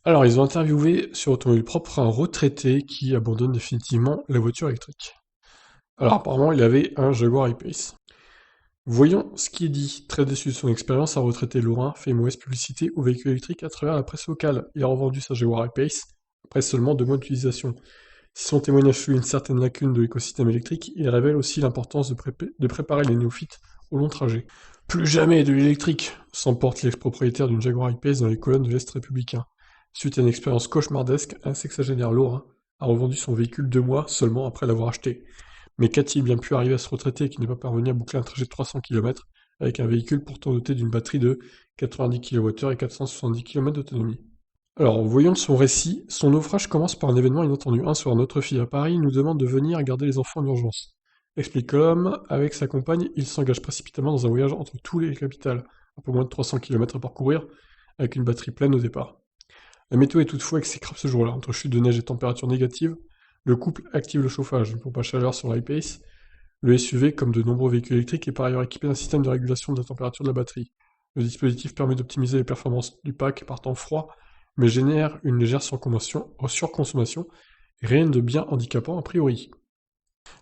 Alors, ils ont interviewé sur Automobile Propre un retraité qui abandonne définitivement la voiture électrique. Alors, apparemment, il avait un Jaguar I-Pace. Voyons ce qui est dit. Très déçu de son expérience, un retraité lorrain fait une mauvaise publicité aux véhicules électriques à travers la presse locale. Il a revendu sa Jaguar I-Pace après seulement 2 mois d'utilisation. Si son témoignage souligne une certaine lacune de l'écosystème électrique, il révèle aussi l'importance de préparer les néophytes au long trajet. Plus jamais de l'électrique, s'emporte l'ex-propriétaire d'une Jaguar I-Pace dans les colonnes de l'Est républicain. Suite à une expérience cauchemardesque, un sexagénaire lorrain a revendu son véhicule 2 mois seulement après l'avoir acheté. Mais qu'a-t-il bien pu arriver à ce retraité qui n'est pas parvenu à boucler un trajet de 300 km avec un véhicule pourtant doté d'une batterie de 90 kWh et 470 km d'autonomie? Alors, voyons son récit. Son naufrage commence par un événement inattendu. Un soir, notre fille à Paris nous demande de venir garder les enfants en urgence. Explique l'homme, avec sa compagne, il s'engage précipitamment dans un voyage entre tous les capitales, un peu moins de 300 km à parcourir, avec une batterie pleine au départ. La météo est toutefois exécrable ce jour-là. Entre chute de neige et température négative, le couple active le chauffage, une pompe à chaleur sur l'iPace. Le SUV, comme de nombreux véhicules électriques, est par ailleurs équipé d'un système de régulation de la température de la batterie. Le dispositif permet d'optimiser les performances du pack par temps froid, mais génère une légère surconsommation, rien de bien handicapant a priori.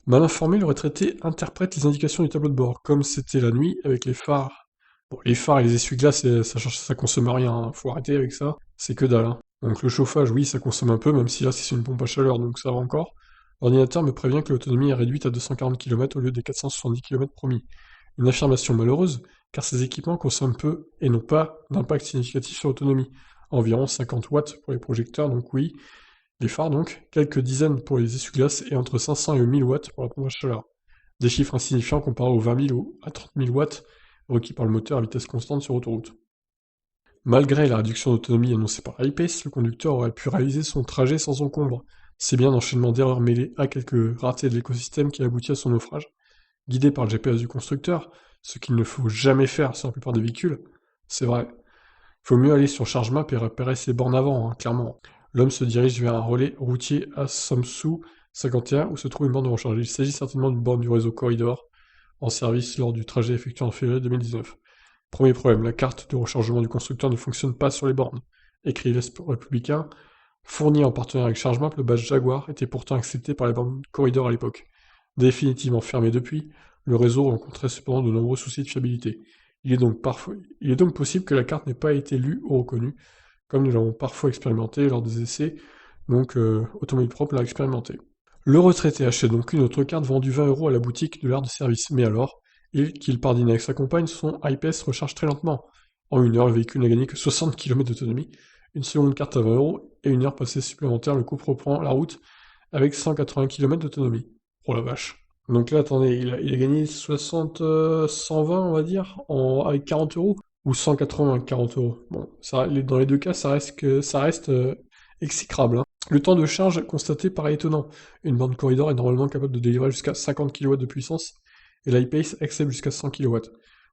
Mal informé, le retraité interprète les indications du tableau de bord, comme c'était la nuit avec les phares. Bon, les phares et les essuie-glaces, ça consomme rien, hein. Faut arrêter avec ça, c'est que dalle, hein. Donc le chauffage, oui, ça consomme un peu, même si là c'est une pompe à chaleur, donc ça va encore. L'ordinateur me prévient que l'autonomie est réduite à 240 km au lieu des 470 km promis. Une affirmation malheureuse, car ces équipements consomment peu et n'ont pas d'impact significatif sur l'autonomie. Environ 50 watts pour les projecteurs, donc oui, les phares donc, quelques dizaines pour les essuie-glaces et entre 500 et 1000 watts pour la pompe à chaleur. Des chiffres insignifiants comparés aux 20 000 ou à 30 000 watts requis par le moteur à vitesse constante sur autoroute. Malgré la réduction d'autonomie annoncée par l'iPace, le conducteur aurait pu réaliser son trajet sans encombre. C'est bien l'enchaînement d'erreurs mêlées à quelques ratés de l'écosystème qui aboutit à son naufrage. Guidé par le GPS du constructeur, ce qu'il ne faut jamais faire sur la plupart des véhicules, c'est vrai. Il faut mieux aller sur Charge Map et repérer ses bornes avant, hein, clairement. L'homme se dirige vers un relais routier à Samsou 51 où se trouve une borne de recharge. Il s'agit certainement d'une borne du réseau Corridor, en service lors du trajet effectué en février 2019. Premier problème, la carte de rechargement du constructeur ne fonctionne pas sur les bornes. Écrit l'Est républicain, fourni en partenariat avec ChargeMap, le badge Jaguar était pourtant accepté par les bornes Corridor à l'époque. Définitivement fermé depuis, le réseau rencontrait cependant de nombreux soucis de fiabilité. Il est donc possible que la carte n'ait pas été lue ou reconnue, comme nous l'avons parfois expérimenté lors des essais, donc Automobile Propre l'a expérimenté. Le retraité achète donc une autre carte vendue 20 € à la boutique de l'aire de service, mais alors, qu'il part dîner avec sa compagne, son iPace recharge très lentement. En 1 heure, le véhicule n'a gagné que 60 km d'autonomie, une seconde carte à 20 € et 1 heure passée supplémentaire, le couple reprend la route avec 180 km d'autonomie. Oh la vache. Donc là, attendez, il a gagné 60, 120, on va dire, avec 40 € ou 180 avec 40 €. Bon, dans les deux cas, ça reste exécrable, hein. Le temps de charge constaté paraît étonnant. Une borne corridor est normalement capable de délivrer jusqu'à 50 kW de puissance, et l'iPace accepte jusqu'à 100 kW.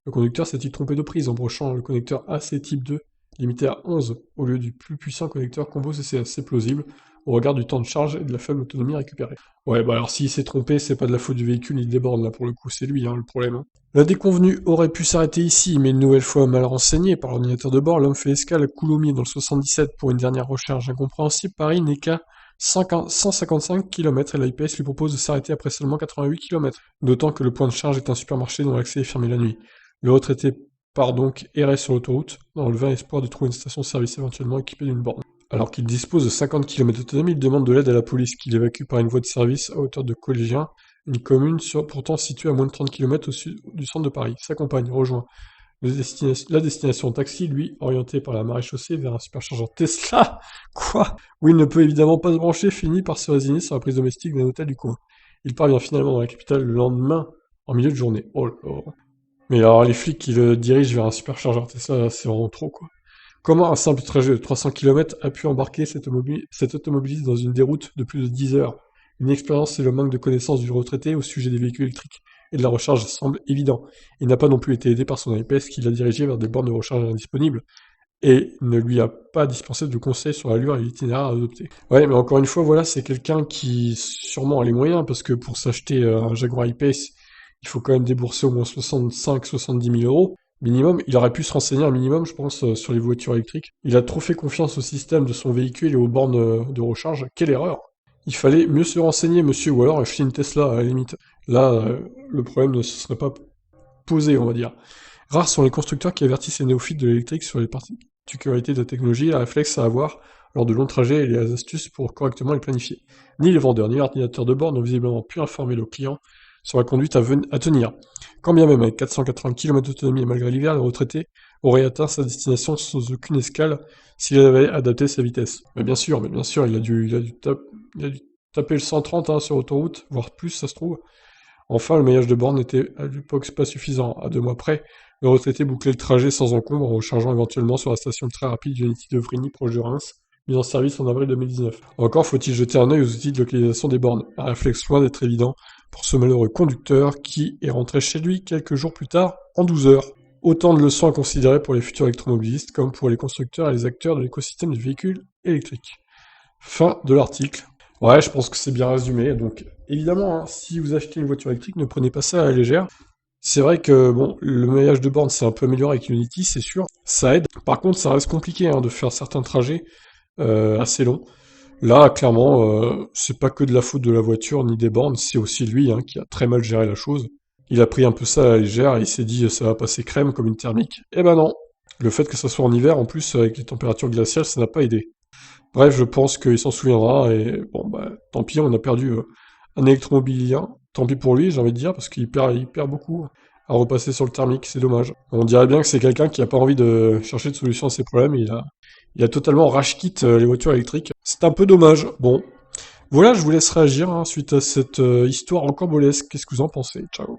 Le conducteur s'est-il trompé de prise en brochant le connecteur AC type 2, limité à 11, au lieu du plus puissant connecteur Combo CCS? C'est plausible, au regard du temps de charge et de la faible autonomie récupérée. Ouais, bah alors s'il s'est trompé, c'est pas de la faute du véhicule ni des bornes, là pour le coup, c'est lui, hein, le problème, hein. La déconvenue aurait pu s'arrêter ici, mais une nouvelle fois mal renseigné par l'ordinateur de bord, l'homme fait escale à Coulommiers dans le 77 pour une dernière recherche incompréhensible. Paris n'est qu'à 155 km et l'iPace lui propose de s'arrêter après seulement 88 km. D'autant que le point de charge est un supermarché dont l'accès est fermé la nuit. Le retraité part donc errer sur l'autoroute, dans le vain espoir de trouver une station-service éventuellement équipée d'une borne. Alors qu'il dispose de 50 km d'autonomie, il demande de l'aide à la police, qui l'évacue par une voie de service à hauteur de Collégien, une commune pourtant située à moins de 30 km au sud du centre de Paris. Sa compagne rejoint la destination taxi, lui, orienté par la maréchaussée vers un superchargeur Tesla. Quoi? Où il ne peut évidemment pas se brancher, finit par se résigner sur la prise domestique d'un hôtel du coin. Il parvient finalement dans la capitale le lendemain, en milieu de journée. Oh là là. Mais alors les flics qui le dirigent vers un superchargeur Tesla, c'est vraiment trop, quoi. Comment un simple trajet de 300 km a pu embarquer cet automobiliste dans une déroute de plus de 10 heures? Une expérience et le manque de connaissances du retraité au sujet des véhicules électriques et de la recharge semble évident. Il n'a pas non plus été aidé par son iPace qui l'a dirigé vers des bornes de recharge indisponibles et ne lui a pas dispensé de conseils sur l'allure et l'itinéraire à adopter. Ouais, mais encore une fois, voilà, c'est quelqu'un qui sûrement a les moyens, parce que pour s'acheter un Jaguar I-Pace, il faut quand même débourser au moins 65-70 000 euros. Minimum, il aurait pu se renseigner un minimum, je pense, sur les voitures électriques. Il a trop fait confiance au système de son véhicule et aux bornes de recharge. Quelle erreur! Il fallait mieux se renseigner, monsieur, ou alors acheter une Tesla, à la limite. Là, le problème ne se serait pas posé, on va dire. Rares sont les constructeurs qui avertissent les néophytes de l'électrique sur les particularités de la technologie, les réflexes à avoir lors de longs trajets et les astuces pour correctement les planifier. Ni les vendeurs, ni l'ordinateur de bord n'ont visiblement pu informer le client sur la conduite à tenir. Quand bien même avec 480 km d'autonomie et malgré l'hiver, le retraité aurait atteint sa destination sans aucune escale s'il avait adapté sa vitesse. Mais bien sûr, il a dû taper le 130 hein, sur autoroute, voire plus, ça se trouve. Enfin, le maillage de borne n'était à l'époque pas suffisant. À 2 mois près, le retraité bouclait le trajet sans encombre en rechargeant éventuellement sur la station très rapide Unity de Vrigny proche de Reims, mise en service en avril 2019. Encore faut-il jeter un œil aux outils de localisation des bornes, un réflexe loin d'être évident pour ce malheureux conducteur qui est rentré chez lui quelques jours plus tard en 12 heures. Autant de leçons à considérer pour les futurs électromobilistes comme pour les constructeurs et les acteurs de l'écosystème du véhicule électrique. Fin de l'article. Ouais, je pense que c'est bien résumé. Donc, évidemment, hein, si vous achetez une voiture électrique, ne prenez pas ça à la légère. C'est vrai que bon, le maillage de borne s'est un peu amélioré avec Unity, c'est sûr, ça aide. Par contre, ça reste compliqué hein, de faire certains trajets assez longs. Là, clairement, c'est pas que de la faute de la voiture ni des bornes, c'est aussi lui hein, qui a très mal géré la chose. Il a pris un peu ça à la légère et il s'est dit ça va passer crème comme une thermique. Eh ben non. Le fait que ça soit en hiver, en plus, avec les températures glaciales, ça n'a pas aidé. Bref, je pense qu'il s'en souviendra, et bon, bah, tant pis, on a perdu un électromobilien. Tant pis pour lui, j'ai envie de dire, parce il perd beaucoup à repasser sur le thermique, c'est dommage. On dirait bien que c'est quelqu'un qui a pas envie de chercher de solution à ses problèmes, il a totalement rage-quit les voitures électriques. C'est un peu dommage. Bon, voilà, je vous laisse réagir hein, suite à cette histoire rocambolesque. Qu'est-ce que vous en pensez? Ciao.